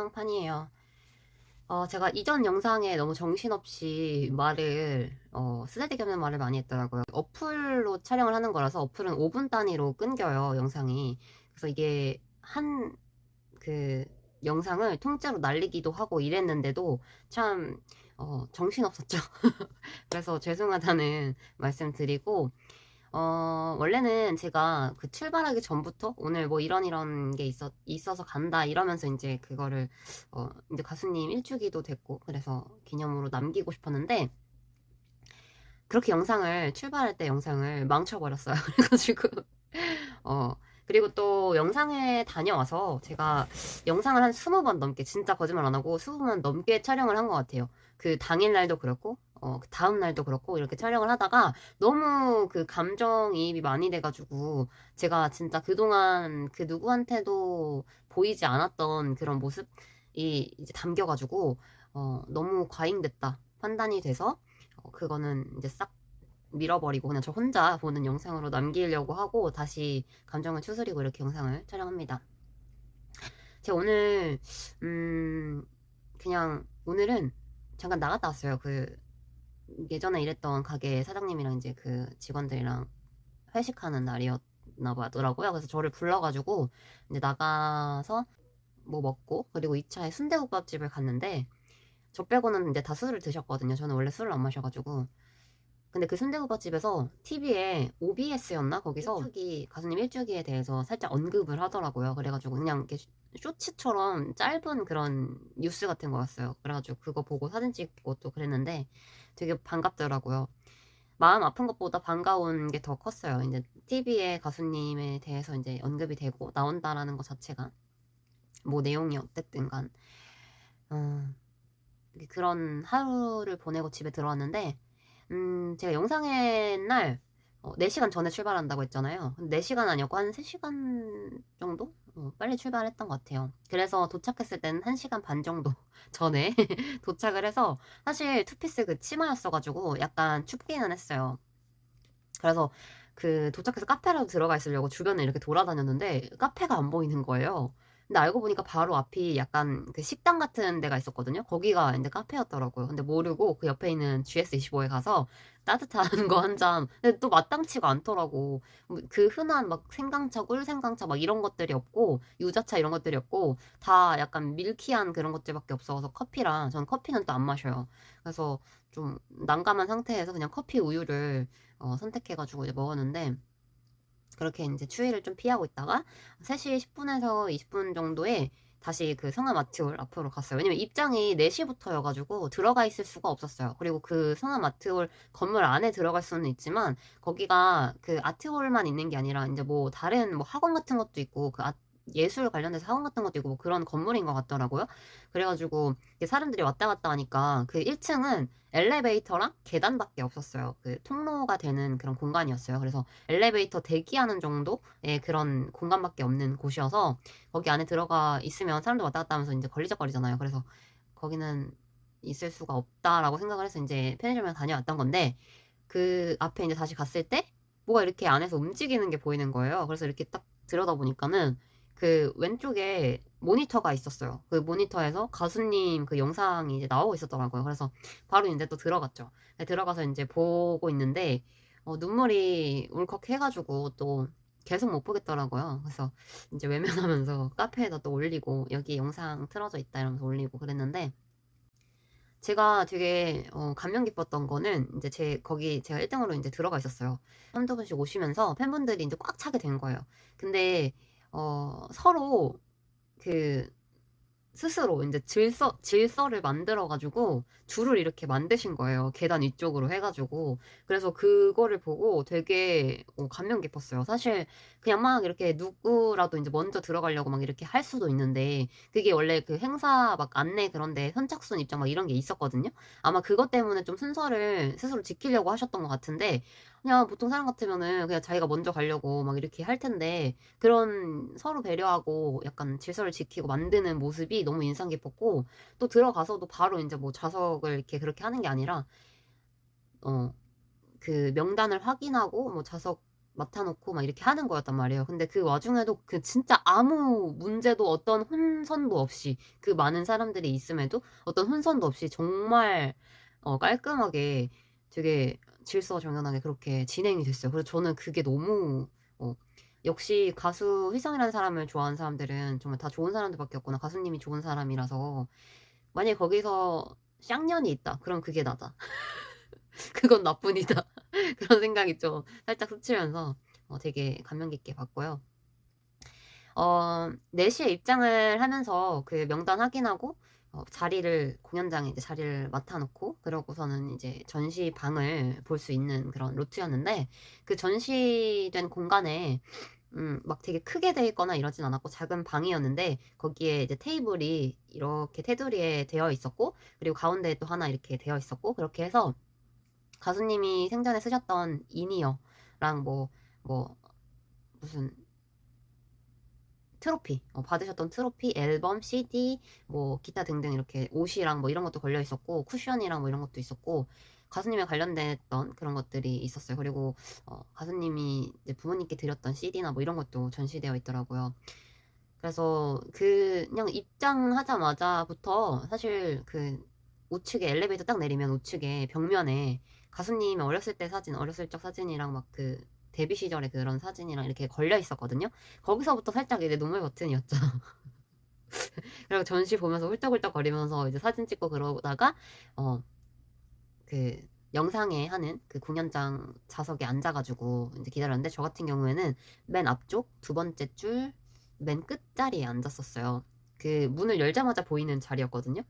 한영판이에요. 제가 이전 영상에 너무 정신없이 쓰레기 없는 말을 많이 했더라고요. 어플로 촬영을 하는 거라서 어플은 5분 단위로 끊겨요, 영상이. 그래서 이게 그, 영상을 통째로 날리기도 하고 이랬는데도 참, 정신없었죠. 그래서 죄송하다는 말씀 드리고, 원래는 제가 그 출발하기 전부터 오늘 뭐 이런 게 있어서 간다 이러면서 이제 그거를, 이제 가수님 일주기도 됐고, 그래서 기념으로 남기고 싶었는데, 그렇게 출발할 때 영상을 망쳐버렸어요. 그래가지고, 어, 그리고 또 영상에 다녀와서 제가 영상을 한 20번 넘게, 진짜 거짓말 안 하고 20번 넘게 촬영을 한 것 같아요. 그 당일날도 그렇고, 그 다음날도 그렇고, 이렇게 촬영을 하다가 너무 그 감정이입이 많이 돼가지고, 제가 진짜 그동안 그 누구한테도 보이지 않았던 그런 모습이 이제 담겨가지고, 너무 과잉됐다 판단이 돼서, 그거는 이제 싹 밀어버리고 그냥 저 혼자 보는 영상으로 남기려고 하고 다시 감정을 추스리고 이렇게 영상을 촬영합니다. 제가 그냥 오늘은 잠깐 나갔다 왔어요. 예전에 일했던 가게 사장님이랑 이제 그 직원들이랑 회식하는 날이었나 보더라고요. 그래서 저를 불러가지고 이제 나가서 뭐 먹고, 그리고 2차에 순대국밥집을 갔는데, 저 빼고는 이제 다 술을 드셨거든요. 저는 원래 술을 안 마셔가지고. 근데 그 순대국밥집에서 TV에 OBS였나? 거기서 가수님 일주기에 대해서 살짝 언급을 하더라고요. 그래가지고 그냥 이렇게 쇼츠처럼 짧은 그런 뉴스 같은 거였어요. 그래가지고 그거 보고 사진 찍고 또 그랬는데 되게 반갑더라고요. 마음 아픈 것보다 반가운 게 더 컸어요. 이제 TV에 가수님에 대해서 이제 언급이 되고 나온다라는 것 자체가, 뭐 내용이 어쨌든 간, 그런 하루를 보내고 집에 들어왔는데, 제가 영상의 날 4시간 전에 출발한다고 했잖아요. 4시간 아니었고 한 3시간 정도? 빨리 출발했던 것 같아요. 그래서 도착했을 때는 1시간 반 정도 전에 도착을 해서, 사실 투피스 그 치마였어가지고 약간 춥기는 했어요. 그래서 그 도착해서 카페라도 들어가 있으려고 주변에 이렇게 돌아다녔는데 카페가 안 보이는 거예요. 근데 알고 보니까 바로 앞이 약간 그 식당 같은 데가 있었거든요. 거기가 이제 카페였더라고요. 근데 모르고 그 옆에 있는 GS25에 가서 따뜻한 거 한 잔. 근데 또 마땅치가 않더라고. 그 흔한 막 생강차, 꿀생강차 막 이런 것들이 없고, 유자차 이런 것들이 없고, 다 약간 밀키한 그런 것들밖에 없어서 커피랑, 전 커피는 또 안 마셔요. 그래서 좀 난감한 상태에서 그냥 커피 우유를 선택해가지고 이제 먹었는데, 그렇게 이제 추위를 좀 피하고 있다가 3시 10분에서 20분 정도에 다시 그 성암 아트홀 앞으로 갔어요. 왜냐면 입장이 4시부터여가지고 들어가 있을 수가 없었어요. 그리고 그 성암 아트홀 건물 안에 들어갈 수는 있지만, 거기가 그 아트홀만 있는 게 아니라 이제 뭐 다른 뭐 학원 같은 것도 있고, 예술 관련돼서 학원 같은 것도 있고 뭐 그런 건물인 것 같더라고요. 그래가지고 사람들이 왔다 갔다 하니까 그 1층은 엘리베이터랑 계단밖에 없었어요. 그 통로가 되는 그런 공간이었어요. 그래서 엘리베이터 대기하는 정도의 그런 공간밖에 없는 곳이어서, 거기 안에 들어가 있으면 사람들 왔다 갔다 하면서 이제 걸리적거리잖아요. 그래서 거기는 있을 수가 없다라고 생각을 해서 이제 편의점에 다녀왔던 건데, 그 앞에 이제 다시 갔을 때 뭐가 이렇게 안에서 움직이는 게 보이는 거예요. 그래서 이렇게 딱 들여다보니까는 그 왼쪽에 모니터가 있었어요. 그 모니터에서 가수님 그 영상이 이제 나오고 있었더라고요. 그래서 바로 이제 또 들어갔죠. 들어가서 이제 보고 있는데, 눈물이 울컥 해가지고 또 계속 못 보겠더라고요. 그래서 이제 외면하면서 카페에다 또 올리고, 여기 영상 틀어져 있다 이러면서 올리고 그랬는데, 제가 되게 감명 깊었던 거는, 이제 거기 제가 1등으로 이제 들어가 있었어요. 한두 분씩 오시면서 팬분들이 이제 꽉 차게 된 거예요. 근데 서로 그 스스로 이제 질서를 만들어가지고 줄을 이렇게 만드신 거예요. 계단 위쪽으로 해가지고. 그래서 그거를 보고 되게 감명 깊었어요. 사실 그냥 막 이렇게 누구라도 이제 먼저 들어가려고 막 이렇게 할 수도 있는데, 그게 원래 그 행사 막 안내 그런데 선착순 입장 막 이런 게 있었거든요. 아마 그것 때문에 좀 순서를 스스로 지키려고 하셨던 것 같은데, 그냥 보통 사람 같으면은 그냥 자기가 먼저 가려고 막 이렇게 할 텐데, 그런 서로 배려하고 약간 질서를 지키고 만드는 모습이 너무 인상 깊었고, 또 들어가서도 바로 이제 뭐 좌석을 이렇게 그렇게 하는 게 아니라, 그 명단을 확인하고 뭐 좌석 맡아놓고 막 이렇게 하는 거였단 말이에요. 근데 그 와중에도 그 진짜 아무 문제도 어떤 혼선도 없이 그 많은 사람들이 있음에도 어떤 혼선도 없이 정말 깔끔하게 되게 질서정연하게 그렇게 진행이 됐어요. 그래서 저는 그게 너무 역시 가수 휘성이라는 사람을 좋아하는 사람들은 정말 다 좋은 사람들밖에 없구나. 가수님이 좋은 사람이라서 만약에 거기서 쌍년이 있다. 그럼 그게 나다. 그건 나뿐이다. 그런 생각이 좀 살짝 스치면서 되게 감명 깊게 봤고요. 4시에 입장을 하면서 그 명단 확인하고 자리를 공연장에 이제 자리를 맡아놓고 그러고서는 이제 전시방을 볼 수 있는 그런 루트였는데 그 전시된 공간에 막 되게 크게 돼 있거나 이러진 않았고 작은 방이었는데 거기에 이제 테이블이 이렇게 테두리에 되어 있었고 그리고 가운데에 또 하나 이렇게 되어 있었고 그렇게 해서 가수님이 생전에 쓰셨던 이니어랑 무슨 트로피, 받으셨던 트로피, 앨범, CD, 기타 등등 이렇게 옷이랑 이런 것도 걸려 있었고, 쿠션이랑 이런 것도 있었고, 가수님에 관련됐던 그런 것들이 있었어요. 그리고, 가수님이 이제 부모님께 드렸던 CD나 이런 것도 전시되어 있더라고요. 그래서 그냥 입장하자마자부터 사실 그 우측에 엘리베이터 딱 내리면 우측에 벽면에 가수님 어렸을 때 사진, 어렸을 적 사진이랑 그 데뷔 시절의 그런 사진이랑 이렇게 걸려 있었거든요. 거기서부터 살짝 이제 눈물 버튼이었죠. 그리고 전시 보면서 훌떡훌떡 거리면서 이제 사진 찍고 그러다가 그 영상에 하는 그 공연장 좌석에 앉아가지고 이제 기다렸는데 저 같은 경우에는 맨 앞쪽 두 번째 줄 맨 끝자리에 앉았었어요. 그 문을 열자마자 보이는 자리였거든요.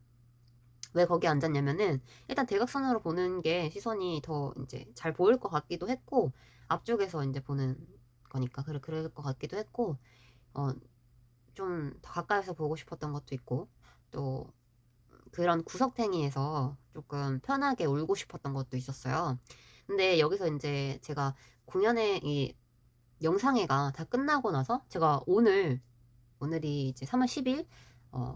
왜 거기 앉았냐면은 일단 대각선으로 보는 게 시선이 더 이제 잘 보일 것 같기도 했고 앞쪽에서 이제 보는 거니까 그럴 것 같기도 했고 좀 더 가까이서 보고 싶었던 것도 있고 또 그런 구석탱이에서 조금 편하게 울고 싶었던 것도 있었어요. 근데 여기서 이제 제가 공연의 이 영상회가 다 끝나고 나서 제가 오늘이 이제 3월 10일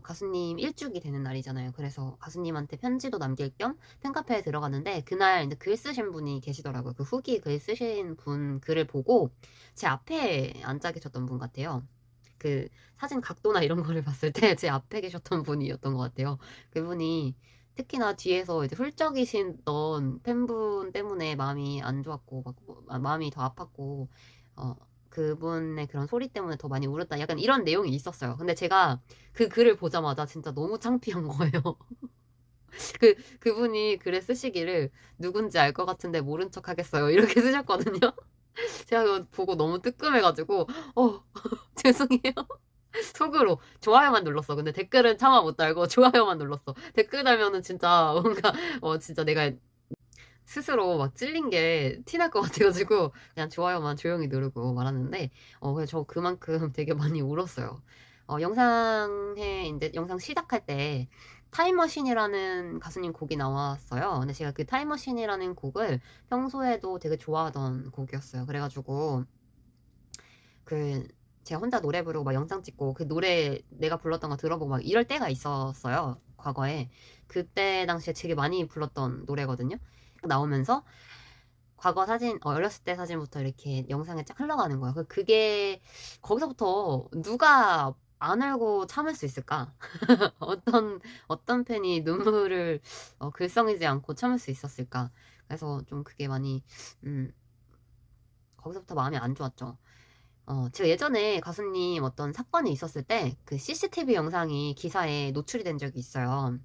가수님 1주기 되는 날이잖아요. 그래서 가수님한테 편지도 남길 겸 팬카페에 들어갔는데 그날 이제 글 쓰신 분이 계시더라고요. 그 후기 글 쓰신 분 글을 보고 제 앞에 앉아 계셨던 분 같아요. 그 사진 각도나 이런 거를 봤을 때 제 앞에 계셨던 분이었던 것 같아요. 그분이 특히나 뒤에서 이제 훌쩍이시던 팬분 때문에 마음이 안 좋았고 마음이 더 아팠고 그분의 그런 소리 때문에 더 많이 울었다. 약간 이런 내용이 있었어요. 근데 제가 그 글을 보자마자 진짜 너무 창피한 거예요. 그분이 글에 쓰시기를 누군지 알 것 같은데 모른 척 하겠어요. 이렇게 쓰셨거든요. 제가 그거 보고 너무 뜨끔해가지고, 죄송해요. 속으로 좋아요만 눌렀어. 근데 댓글은 차마 못 달고 좋아요만 눌렀어. 댓글 달면은 진짜 뭔가, 진짜 내가 스스로 막 찔린 게 티 날 것 같아가지고 그냥 좋아요만 조용히 누르고 말았는데 그래서 저 그만큼 되게 많이 울었어요. 이제 영상 시작할 때 타임머신이라는 가수님 곡이 나왔어요. 근데 제가 그 타임머신이라는 곡을 평소에도 되게 좋아하던 곡이었어요. 그래가지고 제가 혼자 노래 부르고 막 영상 찍고 그 노래 내가 불렀던 거 들어보고 막 이럴 때가 있었어요. 과거에. 그때 당시에 되게 많이 불렀던 노래거든요. 나오면서 과거 사진, 어렸을 때 사진부터 이렇게 영상에 쫙 흘러가는 거예요. 그게 거기서부터 누가 안 알고 참을 수 있을까? 어떤 팬이 눈물을 글썽이지 않고 참을 수 있었을까? 그래서 좀 그게 많이, 거기서부터 마음이 안 좋았죠. 제가 예전에 가수님 어떤 사건이 있었을 때 그 CCTV 영상이 기사에 노출이 된 적이 있어요.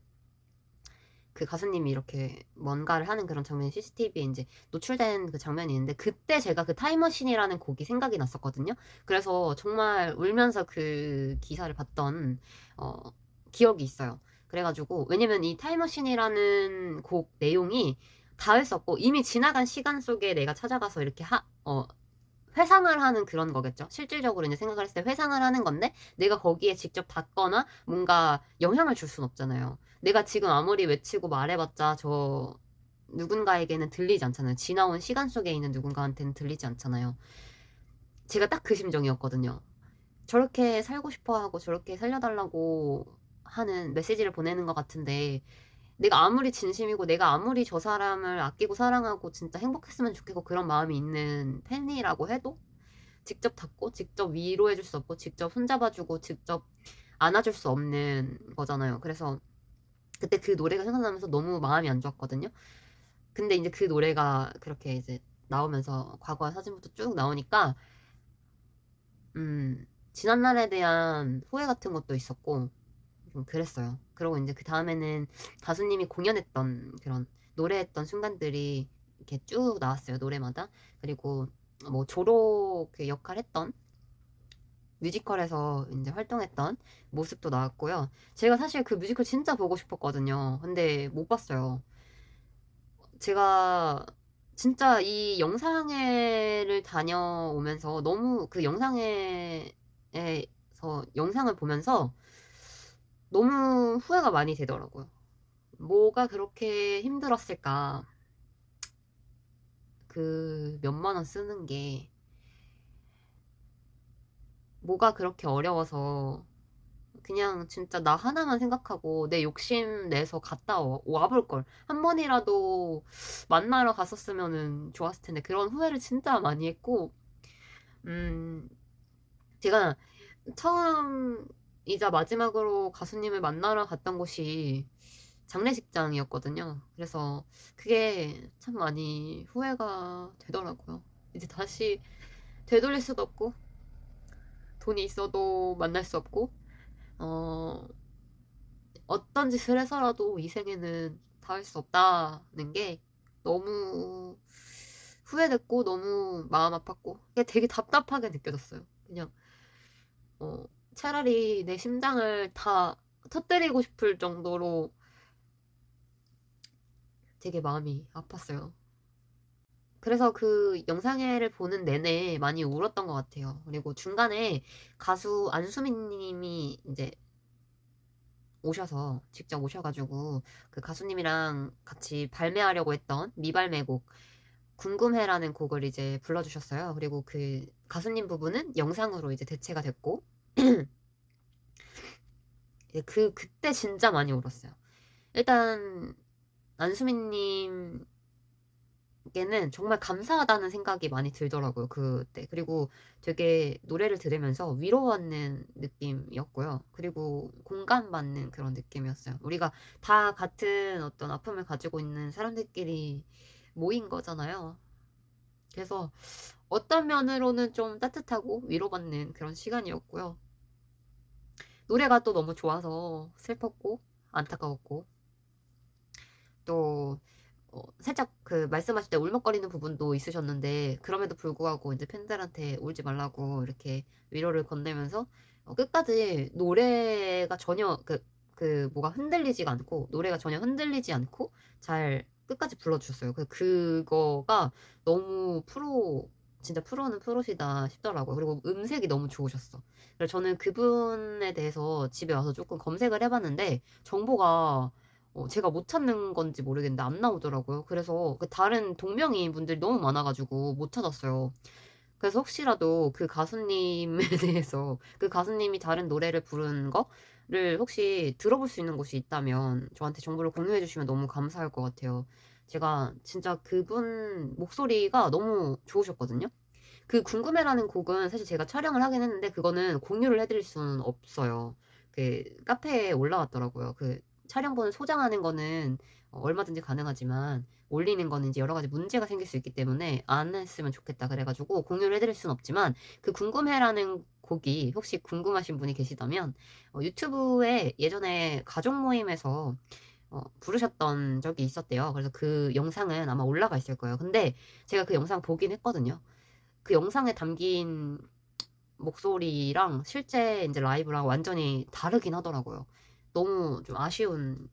그 가수님이 이렇게 뭔가를 하는 그런 장면이 CCTV에 이제 노출된 그 장면이 있는데 그때 제가 그 타임머신이라는 곡이 생각이 났었거든요. 그래서 정말 울면서 그 기사를 봤던 기억이 있어요. 그래가지고 왜냐면 이 타임머신이라는 곡 내용이 다했었고 이미 지나간 시간 속에 내가 찾아가서 이렇게 회상을 하는 그런 거겠죠. 실질적으로 이제 생각을 했을 때 회상을 하는 건데 내가 거기에 직접 닿거나 뭔가 영향을 줄 순 없잖아요. 내가 지금 아무리 외치고 말해봤자 저 누군가에게는 들리지 않잖아요. 지나온 시간 속에 있는 누군가한테는 들리지 않잖아요. 제가 딱 그 심정이었거든요. 저렇게 살고 싶어 하고 저렇게 살려달라고 하는 메시지를 보내는 것 같은데 내가 아무리 진심이고 내가 아무리 저 사람을 아끼고 사랑하고 진짜 행복했으면 좋겠고 그런 마음이 있는 팬이라고 해도 직접 닿고 직접 위로해줄 수 없고 직접 손잡아주고 직접 안아줄 수 없는 거잖아요. 그래서 그때 그 노래가 생각나면서 너무 마음이 안 좋았거든요. 근데 이제 그 노래가 그렇게 이제 나오면서 과거의 사진부터 쭉 나오니까 지난 날에 대한 후회 같은 것도 있었고 좀 그랬어요. 그리고 이제 그 다음에는 가수님이 공연했던 그런 노래했던 순간들이 이렇게 쭉 나왔어요. 노래마다. 그리고 뭐 조로 그 역할 했던 뮤지컬에서 이제 활동했던 모습도 나왔고요. 제가 사실 그 뮤지컬 진짜 보고 싶었거든요. 근데 못 봤어요. 제가 진짜 이 영상회를 다녀오면서 너무 그 영상회에서 영상을 보면서 너무 후회가 많이 되더라고요. 뭐가 그렇게 힘들었을까? 그 몇만 원 쓰는 게 뭐가 그렇게 어려워서 그냥 진짜 나 하나만 생각하고 내 욕심 내서 갔다 와볼 걸. 한 번이라도 만나러 갔었으면은 좋았을 텐데 그런 후회를 진짜 많이 했고, 제가 처음이자 마지막으로 가수님을 만나러 갔던 곳이 장례식장이었거든요. 그래서 그게 참 많이 후회가 되더라고요. 이제 다시 되돌릴 수도 없고, 돈이 있어도 만날 수 없고, 어, 어떤 짓을 해서라도 이 생에는 닿을 수 없다는 게 너무 후회됐고 너무 마음 아팠고 그게 되게 답답하게 느껴졌어요. 그냥 차라리 내 심장을 다 터뜨리고 싶을 정도로 되게 마음이 아팠어요. 그래서 그 영상회를 보는 내내 많이 울었던 것 같아요. 그리고 중간에 가수 안수민 님이 이제 오셔서 직접 오셔가지고 그 가수님이랑 같이 발매하려고 했던 미발매곡 궁금해라는 곡을 이제 불러주셨어요. 그리고 그 가수님 부분은 영상으로 이제 대체가 됐고 그때 진짜 많이 울었어요. 일단 안수민님 께는 정말 감사하다는 생각이 많이 들더라고요, 그때. 그리고 되게 노래를 들으면서 위로받는 느낌이었고요. 그리고 공감받는 그런 느낌이었어요. 우리가 다 같은 어떤 아픔을 가지고 있는 사람들끼리 모인 거잖아요. 그래서 어떤 면으로는 좀 따뜻하고 위로받는 그런 시간이었고요. 노래가 또 너무 좋아서 슬펐고 안타까웠고 또 살짝 그 말씀하실 때 울먹거리는 부분도 있으셨는데 그럼에도 불구하고 이제 팬들한테 울지 말라고 이렇게 위로를 건네면서 끝까지 노래가 전혀 뭐가 흔들리지가 않고 노래가 전혀 흔들리지 않고 잘 끝까지 불러주셨어요. 그거가 너무 진짜 프로는 프로시다 싶더라고요. 그리고 음색이 너무 좋으셨어. 그래서 저는 그분에 대해서 집에 와서 조금 검색을 해봤는데 정보가 제가 못 찾는 건지 모르겠는데 안 나오더라고요. 그래서 그 다른 동명이인 분들이 너무 많아가지고 못 찾았어요. 그래서 혹시라도 그 가수님에 대해서 그 가수님이 다른 노래를 부른 거를 혹시 들어볼 수 있는 곳이 있다면 저한테 정보를 공유해 주시면 너무 감사할 것 같아요. 제가 진짜 그분 목소리가 너무 좋으셨거든요. 그 궁금해라는 곡은 사실 제가 촬영을 하긴 했는데 그거는 공유를 해드릴 수는 없어요. 그 카페에 올라왔더라고요. 그 촬영본을 소장하는 거는 얼마든지 가능하지만 올리는 거는 이제 여러 가지 문제가 생길 수 있기 때문에 안 했으면 좋겠다 그래가지고 공유를 해드릴 수는 없지만 그 궁금해라는 곡이 혹시 궁금하신 분이 계시다면 유튜브에 예전에 가족 모임에서 부르셨던 적이 있었대요. 그래서 그 영상은 아마 올라가 있을 거예요. 근데 제가 그 영상 보긴 했거든요. 그 영상에 담긴 목소리랑 실제 이제 라이브랑 완전히 다르긴 하더라고요. 너무 좀 아쉬운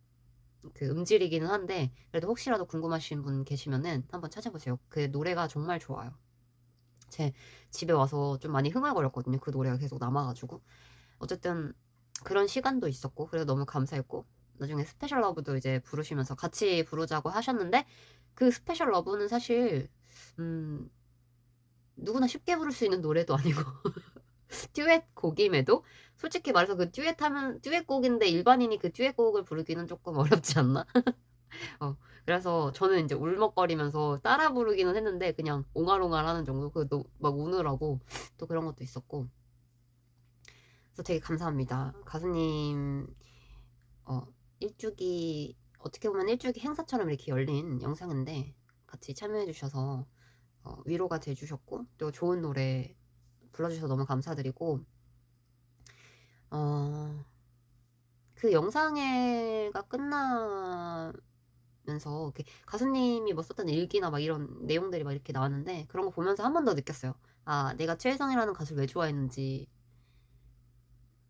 그 음질이기는 한데 그래도 혹시라도 궁금하신 분 계시면은 한번 찾아보세요. 그 노래가 정말 좋아요. 제 집에 와서 좀 많이 흥얼거렸거든요. 그 노래가 계속 남아가지고 어쨌든 그런 시간도 있었고 그래서 너무 감사했고 나중에 스페셜 러브도 이제 부르시면서 같이 부르자고 하셨는데 그 스페셜 러브는 사실 누구나 쉽게 부를 수 있는 노래도 아니고 듀엣 곡임에도 솔직히 말해서 그 듀엣곡인데 일반인이 그 듀엣곡을 부르기는 조금 어렵지 않나? 그래서 저는 이제 울먹거리면서 따라 부르기는 했는데 그냥 옹알옹알 하는 정도. 막 우느라고 또 그런 것도 있었고. 그래서 되게 감사합니다. 가수님, 일주기, 어떻게 보면 일주기 행사처럼 이렇게 열린 영상인데 같이 참여해주셔서 위로가 돼주셨고 또 좋은 노래 불러주셔서 너무 감사드리고, 그 영상회가 끝나면서 이렇게 가수님이 뭐 썼던 일기나 막 이런 내용들이 막 이렇게 나왔는데 그런 거 보면서 한 번 더 느꼈어요. 아, 내가 최혜성이라는 가수를 왜 좋아했는지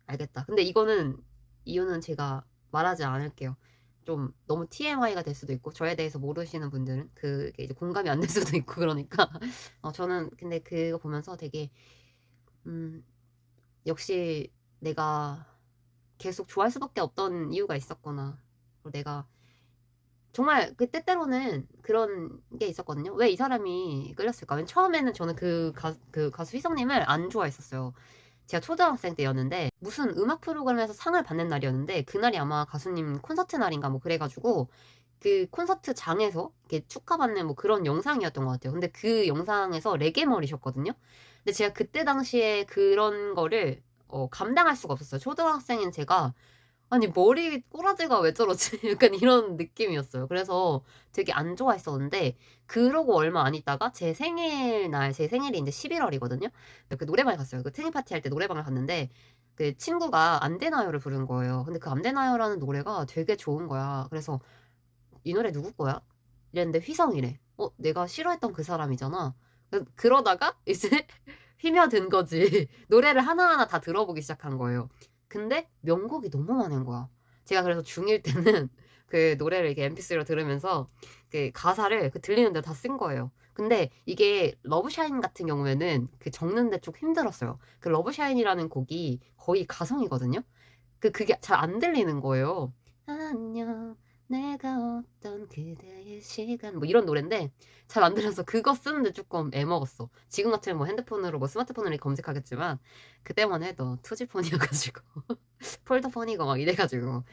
알겠다. 근데 이유는 제가 말하지 않을게요. 좀 너무 TMI가 될 수도 있고 저에 대해서 모르시는 분들은 그게 이제 공감이 안 될 수도 있고 그러니까 저는 근데 그거 보면서 되게 역시 내가 계속 좋아할 수밖에 없던 이유가 있었구나. 그리고 내가 정말 그 때때로는 그런 게 있었거든요. 왜 이 사람이 끌렸을까? 맨 처음에는 저는 그 가수 휘성님을 안 좋아했었어요. 제가 초등학생 때였는데 무슨 음악 프로그램에서 상을 받는 날이었는데 그날이 아마 가수님 콘서트 날인가 뭐 그래가지고 그 콘서트장에서 이렇게 축하받는 뭐 그런 영상이었던 것 같아요. 근데 그 영상에서 레게 머리셨거든요. 근데 제가 그때 당시에 그런 거를 감당할 수가 없었어요. 초등학생인 제가 아니 머리 꼬라지가 왜 저러지? 약간 이런 느낌이었어요. 그래서 되게 안 좋아했었는데 그러고 얼마 안 있다가 제 생일이 이제 11월이거든요. 그 노래방에 갔어요. 그 생일 파티 할 때 노래방을 갔는데 그 친구가 안 되나요를 부른 거예요. 근데 그 안 되나요라는 노래가 되게 좋은 거야. 그래서 이 노래 누구 거야? 이랬는데 휘성이래. 내가 싫어했던 그 사람이잖아. 그러다가 이제 휘며든 거지. 노래를 하나하나 다 들어보기 시작한 거예요. 근데 명곡이 너무 많은 거야. 제가 그래서 중1 때는 그 노래를 이렇게 MP3로 들으면서 그 가사를 그 들리는 대로 다 쓴 거예요. 근데 이게 러브샤인 같은 경우에는 그 적는데 좀 힘들었어요. 그 러브샤인이라는 곡이 거의 가성이거든요. 그게 잘 안 들리는 거예요. 안녕, 내가 어떤 그대의 시간 뭐 이런 노래인데 잘 안 들려서 그거 쓰는데 조금 애먹었어. 지금 같으면 뭐 핸드폰으로 뭐 스마트폰으로 검색하겠지만 그때만 해도 투지폰이어가지고 폴더폰이고 막 이래가지고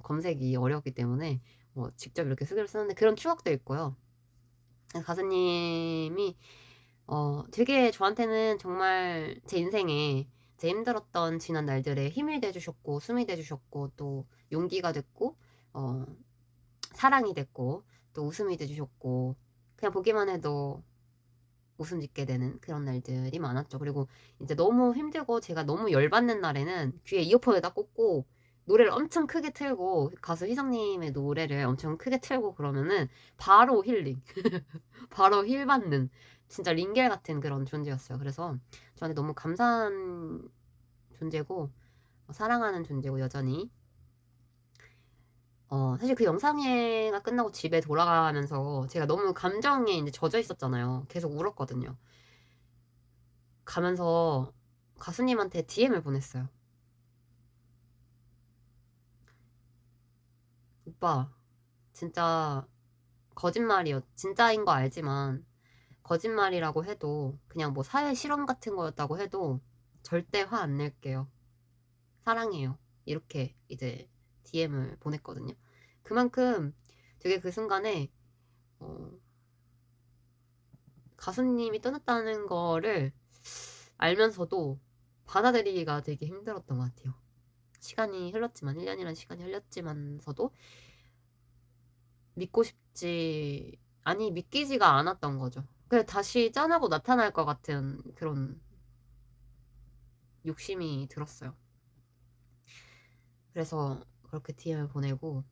검색이 어렵기 때문에 뭐 직접 이렇게 쓰기를 쓰는데 그런 추억도 있고요. 가수님이 되게 저한테는 정말 제 인생에 제 힘들었던 지난 날들에 힘이 돼주셨고 숨이 돼주셨고 또 용기가 됐고 사랑이 됐고 또 웃음이 돼주셨고 그냥 보기만 해도 웃음 짓게 되는 그런 날들이 많았죠. 그리고 이제 너무 힘들고 제가 너무 열받는 날에는 귀에 이어폰에다 꽂고 노래를 엄청 크게 틀고 가수 희성님의 노래를 엄청 크게 틀고 그러면은 바로 힐링 바로 힐 받는 진짜 링겔 같은 그런 존재였어요. 그래서 저한테 너무 감사한 존재고 사랑하는 존재고 여전히 사실 그 영상회가 끝나고 집에 돌아가면서 제가 너무 감정에 이제 젖어 있었잖아요. 계속 울었거든요. 가면서 가수님한테 DM을 보냈어요. 오빠, 진짜 진짜인 거 알지만 거짓말이라고 해도 그냥 뭐 사회 실험 같은 거였다고 해도 절대 화 안 낼게요. 사랑해요. 이렇게 이제 DM을 보냈거든요. 그만큼 되게 그 순간에 가수님이 떠났다는 거를 알면서도 받아들이기가 되게 힘들었던 것 같아요. 시간이 흘렀지만 1년이라는 시간이 흘렀지만서도 믿기지가 않았던 거죠. 그래 다시 짠하고 나타날 것 같은 그런 욕심이 들었어요. 그래서 그렇게 DM을 보내고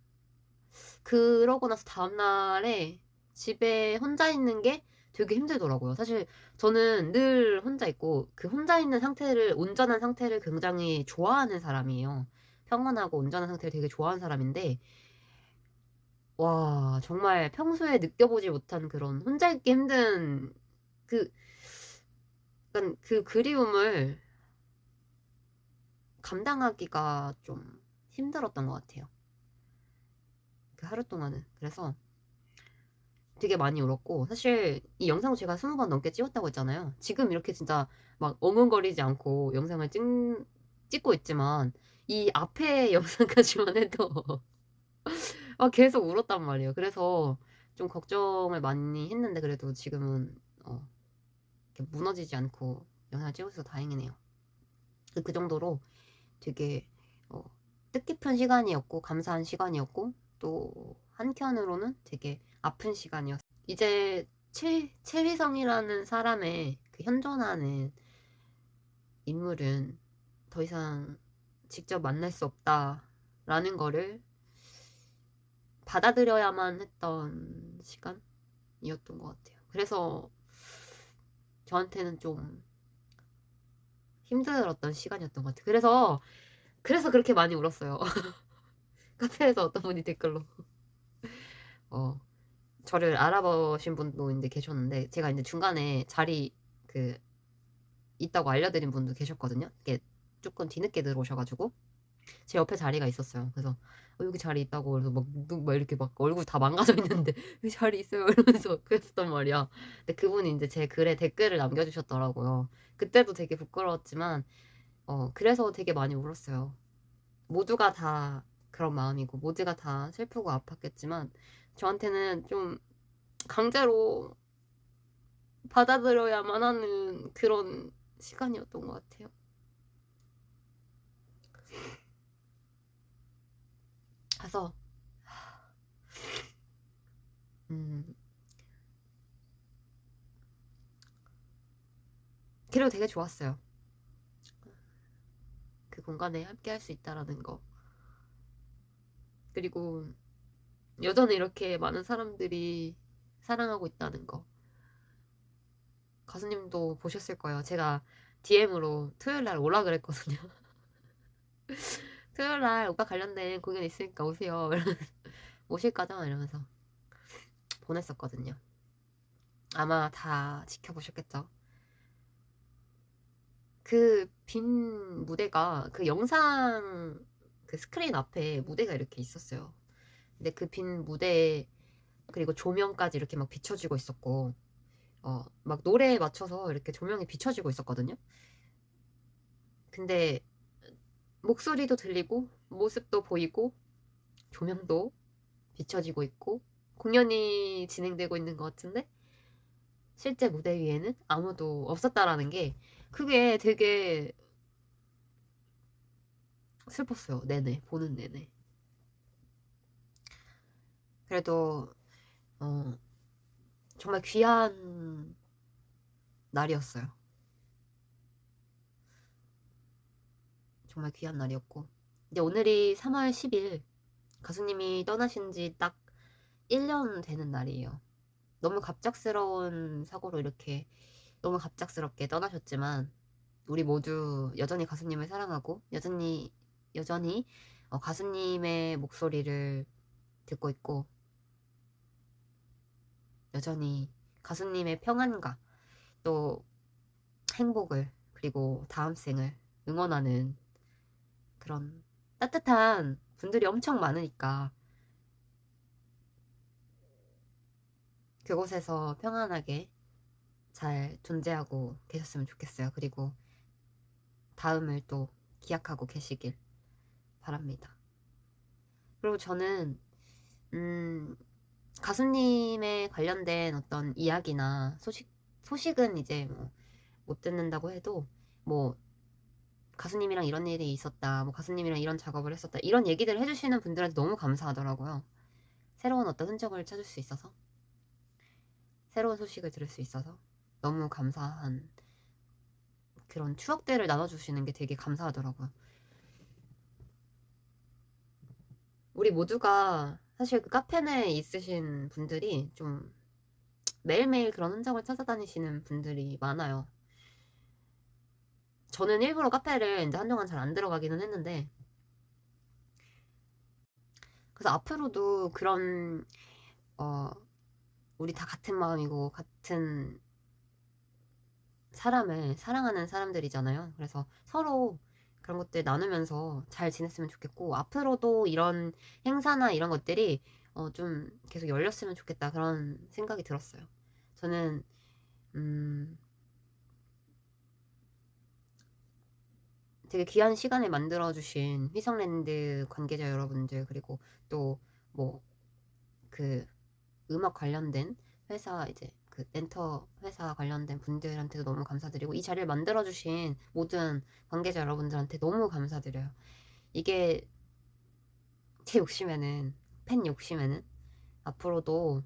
그러고 나서 다음날에 집에 혼자 있는 게 되게 힘들더라고요. 사실 저는 늘 혼자 있고 그 혼자 있는 온전한 상태를 굉장히 좋아하는 사람이에요. 평온하고 온전한 상태를 되게 좋아하는 사람인데 와 정말 평소에 느껴보지 못한 그런 혼자 있기 힘든 그 약간 그 그리움을 감당하기가 좀 힘들었던 것 같아요. 그 하루 동안은. 그래서 되게 많이 울었고 사실 이 영상을 제가 20번 넘게 찍었다고 했잖아요. 지금 이렇게 진짜 막 엉엉거리지 않고 영상을 찍고 있지만 이 앞에 영상까지만 해도 계속 울었단 말이에요. 그래서 좀 걱정을 많이 했는데 그래도 지금은 이렇게 무너지지 않고 영상을 찍어서 다행이네요. 그 정도로 되게 뜻깊은 시간이었고 감사한 시간이었고 또 한켠으로는 되게 아픈 시간이었어요. 이제 최휘성이라는 사람의 그 현존하는 인물은 더 이상 직접 만날 수 없다라는 거를 받아들여야만 했던 시간이었던 것 같아요. 그래서 저한테는 좀 힘들었던 시간이었던 것 같아요. 그래서 그렇게 많이 울었어요. 카페에서 어떤 분이 댓글로 저를 알아보신 분도 이제 계셨는데 제가 이제 중간에 자리 있다고 알려드린 분도 계셨거든요. 이게 조금 뒤늦게 들어오셔가지고 제 옆에 자리가 있었어요. 그래서 여기 자리 있다고 그래서 막 이렇게 막 얼굴 다 망가져 있는데 여기 자리 있어요 이러면서 그랬단 말이야. 근데 그분이 이제 제 글에 댓글을 남겨주셨더라고요. 그때도 되게 부끄러웠지만 그래서 되게 많이 울었어요. 모두가 다 그런 마음이고 모두가 다 슬프고 아팠겠지만 저한테는 좀 강제로 받아들여야만 하는 그런 시간이었던 것 같아요. 그래서 그리고 되게 좋았어요. 그 공간에 함께 할 수 있다라는 거. 그리고 여전히 이렇게 많은 사람들이 사랑하고 있다는 거. 가수님도 보셨을 거예요. 제가 DM으로 토요일날 오라 그랬거든요. 토요일날 오빠 관련된 공연 있으니까 오세요. 오실 거죠? 이러면서 보냈었거든요. 아마 다 지켜보셨겠죠? 그 빈 무대가 그 영상 그 스크린 앞에 무대가 이렇게 있었어요. 근데 그 빈 무대에 그리고 조명까지 이렇게 막 비춰지고 있었고 막 노래에 맞춰서 이렇게 조명이 비춰지고 있었거든요. 근데 목소리도 들리고 모습도 보이고 조명도 비춰지고 있고 공연이 진행되고 있는 것 같은데 실제 무대 위에는 아무도 없었다라는 게 그게 되게 슬펐어요. 내내 보는 내내. 그래도 정말 귀한 날이었어요. 정말 귀한 날이었고 이제 오늘이 3월 10일 가수님이 떠나신 지 딱 1년 되는 날이에요. 너무 갑작스러운 사고로 이렇게 너무 갑작스럽게 떠나셨지만 우리 모두 여전히 가수님을 사랑하고 여전히 가수님의 목소리를 듣고 있고 여전히 가수님의 평안과 또 행복을 그리고 다음 생을 응원하는 그런 따뜻한 분들이 엄청 많으니까 그곳에서 평안하게 잘 존재하고 계셨으면 좋겠어요. 그리고 다음을 또 기약하고 계시길 바랍니다. 그리고 저는 가수님에 관련된 어떤 이야기나 소식은 이제 못 듣는다고 해도 뭐 가수님이랑 이런 일이 있었다, 뭐 가수님이랑 이런 작업을 했었다 이런 얘기들을 해주시는 분들한테 너무 감사하더라고요. 새로운 어떤 흔적을 찾을 수 있어서 새로운 소식을 들을 수 있어서 너무 감사한 그런 추억들을 나눠주시는 게 되게 감사하더라고요. 우리 모두가 사실 그 카페 내에 있으신 분들이 좀 매일매일 그런 흔적을 찾아다니시는 분들이 많아요. 저는 일부러 카페를 이제 한동안 잘 안 들어가기는 했는데 그래서 앞으로도 그런 우리 다 같은 마음이고 같은 사람을 사랑하는 사람들이잖아요. 그래서 서로 그런 것들 나누면서 잘 지냈으면 좋겠고 앞으로도 이런 행사나 이런 것들이 좀 계속 열렸으면 좋겠다 그런 생각이 들었어요. 저는 되게 귀한 시간을 만들어주신 휘성랜드 관계자 여러분들, 그리고 또 뭐 그 음악 관련된 회사, 이제 그 멘터 회사 관련된 분들한테도 너무 감사드리고, 이 자리를 만들어주신 모든 관계자 여러분들한테 너무 감사드려요. 이게 제 욕심에는, 팬 욕심에는 앞으로도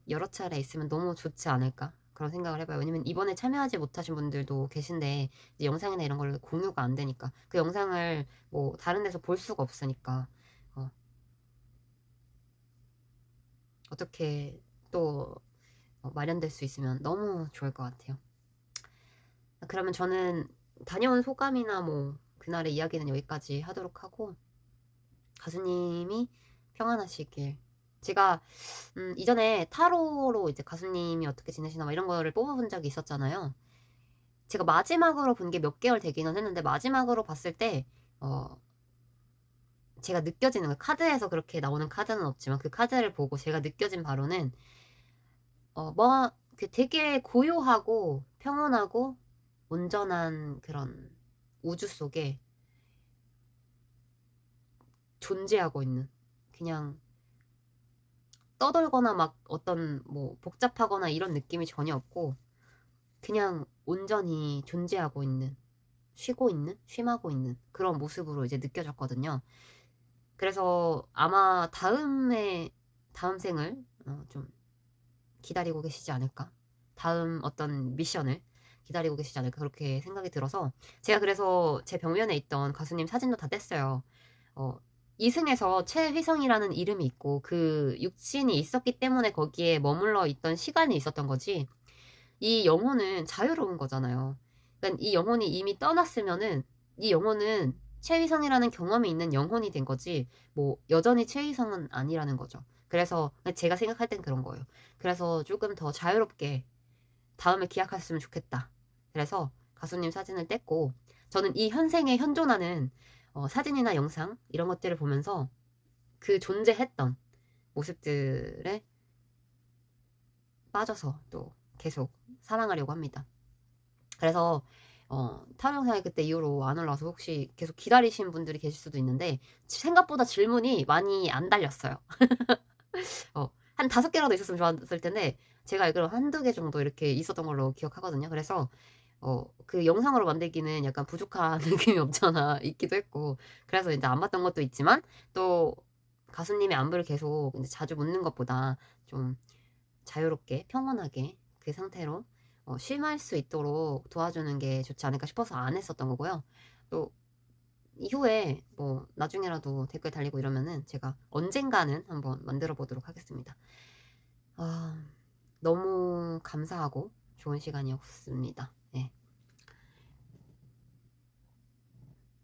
여러 차례 있으면 너무 좋지 않을까, 그런 생각을 해봐요. 왜냐면 이번에 참여하지 못하신 분들도 계신데 이제 영상이나 이런 걸로 공유가 안 되니까, 그 영상을 뭐 다른 데서 볼 수가 없으니까 어떻게 또 마련될 수 있으면 너무 좋을 것 같아요. 그러면 저는 다녀온 소감이나 뭐 그날의 이야기는 여기까지 하도록 하고, 가수님이 평안하시길. 제가 이전에 타로로 이제 가수님이 어떻게 지내시나 막 이런 거를 뽑아본 적이 있었잖아요. 제가 마지막으로 본 게 몇 개월 되기는 했는데, 마지막으로 봤을 때 제가 느껴지는 거, 카드에서 그렇게 나오는 카드는 없지만 그 카드를 보고 제가 느껴진 바로는 뭐 되게 고요하고 평온하고 온전한 그런 우주 속에 존재하고 있는, 그냥 떠돌거나 막 어떤 뭐 복잡하거나 이런 느낌이 전혀 없고, 그냥 온전히 존재하고 있는, 쉬고 있는, 쉼하고 있는 그런 모습으로 이제 느껴졌거든요. 그래서 아마 다음 생을 좀 기다리고 계시지 않을까, 다음 어떤 미션을 기다리고 계시지 않을까, 그렇게 생각이 들어서 제가 그래서 제 벽면에 있던 가수님 사진도 다 뗐어요. 이승에서 최휘성이라는 이름이 있고 그 육신이 있었기 때문에 거기에 머물러 있던 시간이 있었던 거지, 이 영혼은 자유로운 거잖아요. 그러니까 이 영혼이 이미 떠났으면은 이 영혼은 최휘성이라는 경험이 있는 영혼이 된 거지, 뭐 여전히 최휘성은 아니라는 거죠. 그래서 제가 생각할 땐 그런 거예요. 그래서 조금 더 자유롭게 다음에 기약했으면 좋겠다. 그래서 가수님 사진을 뗐고, 저는 이 현생에 현존하는 사진이나 영상 이런 것들을 보면서 그 존재했던 모습들에 빠져서 또 계속 사랑하려고 합니다. 그래서 타로 영상이 그때 이후로 안 올라와서 혹시 계속 기다리신 분들이 계실 수도 있는데, 생각보다 질문이 많이 안 달렸어요. 한 5개라도 있었으면 좋았을 텐데 제가 알기로 한두 개 정도 이렇게 있었던 걸로 기억하거든요. 그래서 그 영상으로 만들기는 약간 부족한 느낌이 없잖아 있기도 했고, 그래서 이제 안 봤던 것도 있지만, 또 가수님의 안부를 계속 이제 자주 묻는 것보다 좀 자유롭게 평온하게 그 상태로 쉼할 수 있도록 도와주는 게 좋지 않을까 싶어서 안 했었던 거고요. 또 이후에 뭐 나중에라도 댓글 달리고 이러면은 제가 언젠가는 한번 만들어 보도록 하겠습니다. 너무 감사하고 좋은 시간이었습니다. 네.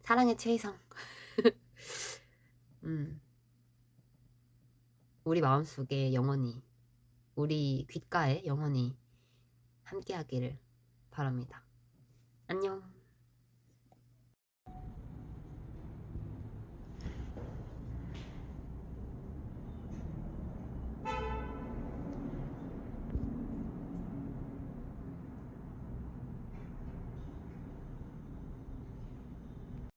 사랑의 최희성. 우리 마음속에 영원히, 우리 귓가에 영원히 함께하기를 바랍니다. 안녕.